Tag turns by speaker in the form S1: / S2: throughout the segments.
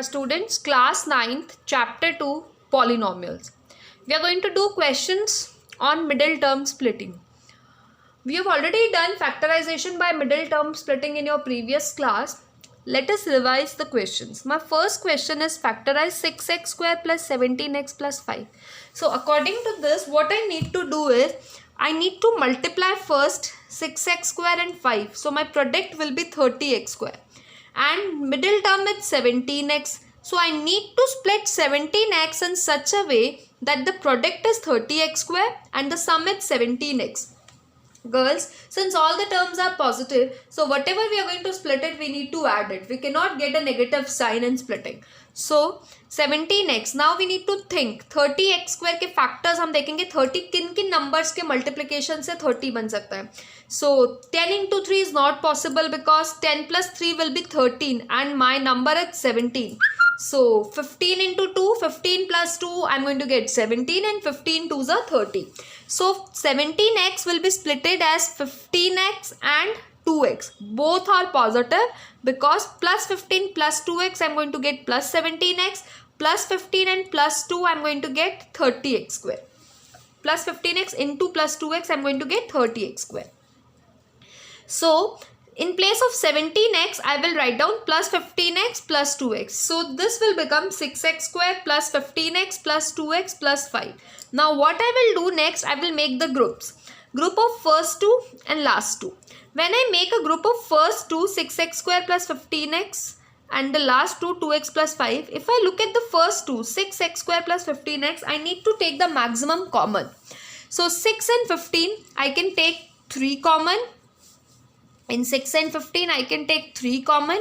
S1: Students, class 9th, chapter 2, polynomials. We are going to do questions on middle term splitting. We have already done factorization by middle term splitting in your previous class. Let us revise the questions. My first question is factorize 6x square plus 17x plus 5. So according to this, what I need to do is, I need to multiply first 6x square and 5. So my product will be 30x square. And middle term is 17x. So I need to split 17x in such a way that the product is 30x square and the sum is 17x. Girls, since all the terms are positive, so whatever we are going to split it, we need to add it. We cannot get a negative sign in splitting. So 17x. Now we need to think 30x square के factors हम देखेंगे. 30 किन किन numbers के multiplication से 30 बन सकता है. So 10 into 3 is not possible because 10 plus 3 will be 13 and my number is 17. So 15 into 2, 15 plus 2, I am going to get 17 and 15 2s are 30. So 17x will be splitted as 15x and 2x. Both are positive because plus 15 plus 2x I am going to get plus 17x, plus 15 and plus 2 I am going to get 30x square. Plus 15x into plus 2x I am going to get 30x square. So in place of 17x, I will write down plus 15x plus 2x. So this will become 6x square plus 15x plus 2x plus 5. Now what I will do next, I will make the groups. Group of first two and last two. When I make a group of first two, 6x square plus 15x and the last two, 2x plus 5. If I look at the first two, 6x square plus 15x, I need to take the maximum common. So 6 and 15, I can take 3 common. In 6 and 15, I can take 3 common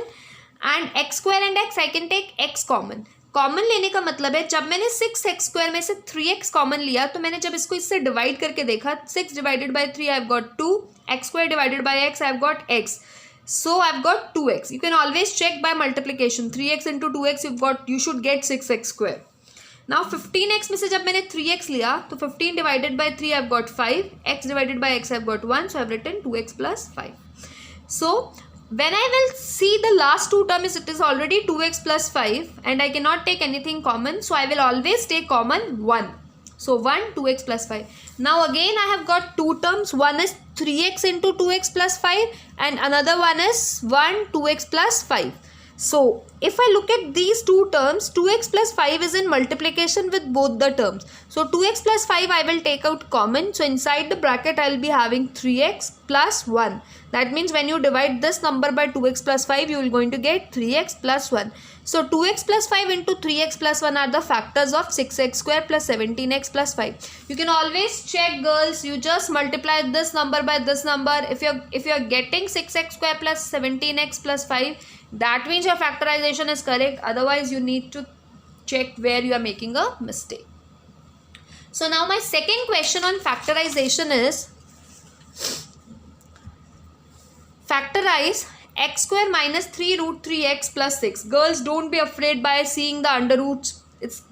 S1: and x square and x, I can take x common. Common लेने का मतलब है जब मैंने 6x square में से 3x common लिया तो मैंने जब इसको इससे डिवाइड करके देखा 6 divided by 3 I have got 2, x square divided by x I have got x. So I have got 2x. You can always check by multiplication. 3x into 2x you should get 6x square. Now 15x में से जब मैंने 3x लिया तो 15 divided by 3 I have got 5, x divided by x I have got 1, so I have written 2x plus 5. So when I will see the last two terms, it is already 2x plus 5 and I cannot take anything common, so I will always take common 1. So 1, 2x plus 5. Now again I have got two terms. One is 3x into 2x plus 5 and another one is 1, 2x plus 5. So if I look at these two terms, 2x plus 5 is in multiplication with both the terms. So 2x plus 5 I will take out common. So inside the bracket I will be having 3x plus 1. That means when you divide this number by 2x plus 5, you will going to get 3x plus 1. So 2x plus 5 into 3x plus 1 are the factors of 6x square plus 17x plus 5. You can always check, girls. You just multiply this number by this number. If you're getting 6x square plus 17x plus 5, that means your factorization is correct. Otherwise, you need to check where you are making a mistake. So now my second question on factorization is factorize x square minus 3 root 3x plus 6. Girls, don't be afraid by seeing the under roots.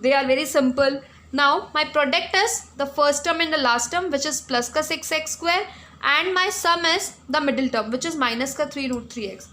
S1: They are very simple. Now my product is the first term and the last term, which is plus ka 6x square, and my sum is the middle term, which is minus ka 3 root 3x.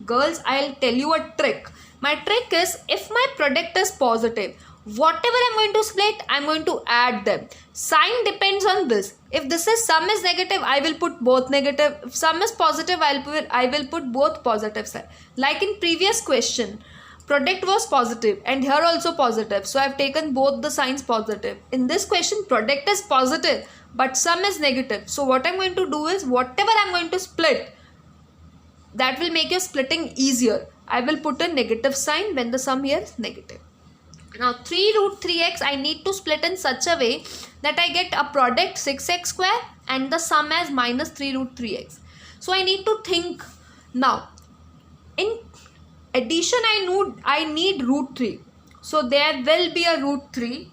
S1: Girls, I'll tell you a trick. My trick is, if my product is positive, whatever I'm going to split, I'm going to add them. Sign depends on this. If this is sum is negative, I will put both negative. If sum is positive, I will put both positive side. Like in previous question, product was positive and here also positive. So I've taken both the signs positive. In this question, product is positive but sum is negative. So what I'm going to do is, whatever I'm going to split, that will make your splitting easier. I will put a negative sign when the sum here is negative. Now 3 root 3x I need to split in such a way that I get a product 6x square and the sum as minus 3 root 3x. So I need to think now. In addition I need root 3. So there will be a root 3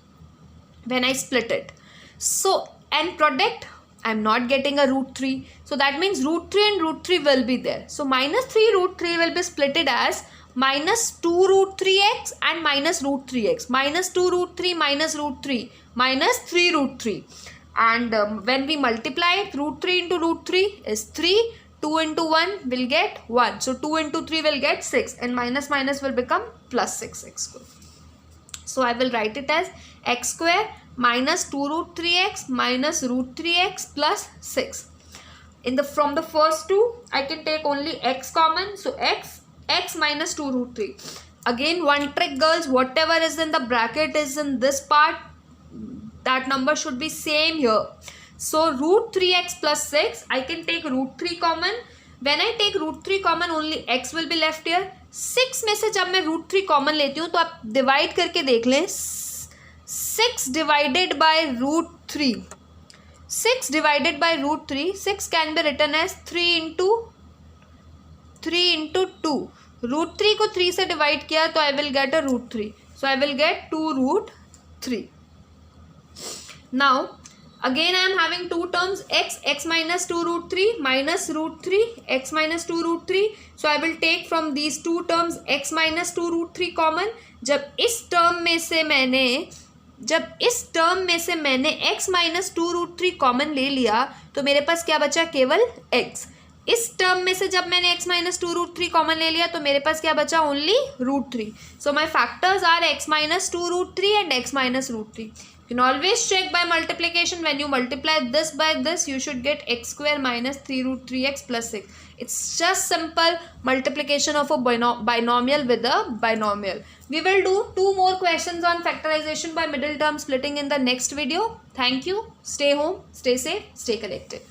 S1: when I split it. So and product, I am not getting a root 3. So that means root 3 and root 3 will be there. So minus 3 root 3 will be splitted as minus 2 root 3x and minus root 3x. Minus 2 root 3 minus root 3 minus 3 root 3. And when we multiply it, root 3 into root 3 is 3. 2 into 1 will get 1. So 2 into 3 will get 6 and minus minus will become plus 6x square. So I will write it as x square minus 2 root 3x minus root 3x plus 6. From the first two, I can take only x common. So x minus 2 root 3. Again, one trick, girls, whatever is in the bracket is in this part, that number should be same here. So root 3x plus 6, I can take root 3 common. When I take root 3 common, only x will be left here. 6 में से जब मैं root 3 common लेती हूँ तो आप divide करके देख लें. 6 divided by root 3. 6 divided by root 3. 6 can be written as 3 into 2. Root 3 को 3 से divide किया तो I will get a root 3. So I will get 2 root 3. Now again I am having two terms, x minus 2 root 3 minus root 3 x minus 2 root 3. So I will take from these two terms x minus 2 root 3 common. जब इस term में से मैंने x minus 2 root 3 common ले लिया तो मेरे पास क्या बचा, केवल x. इस टर्म में से जब मैंने x minus 2 root 3 कॉमन ले लिया तो मेरे पास क्या बचा, only root 3. So my factors are x minus 2 root 3 and x minus root 3. You can always check by multiplication. When you multiply this by this, you should get x square minus 3 root 3x plus 6. It's just simple multiplication of a binomial with a binomial. We will do 2 more questions on factorization by middle term splitting in the next video. Thank you. Stay home, stay safe, stay connected.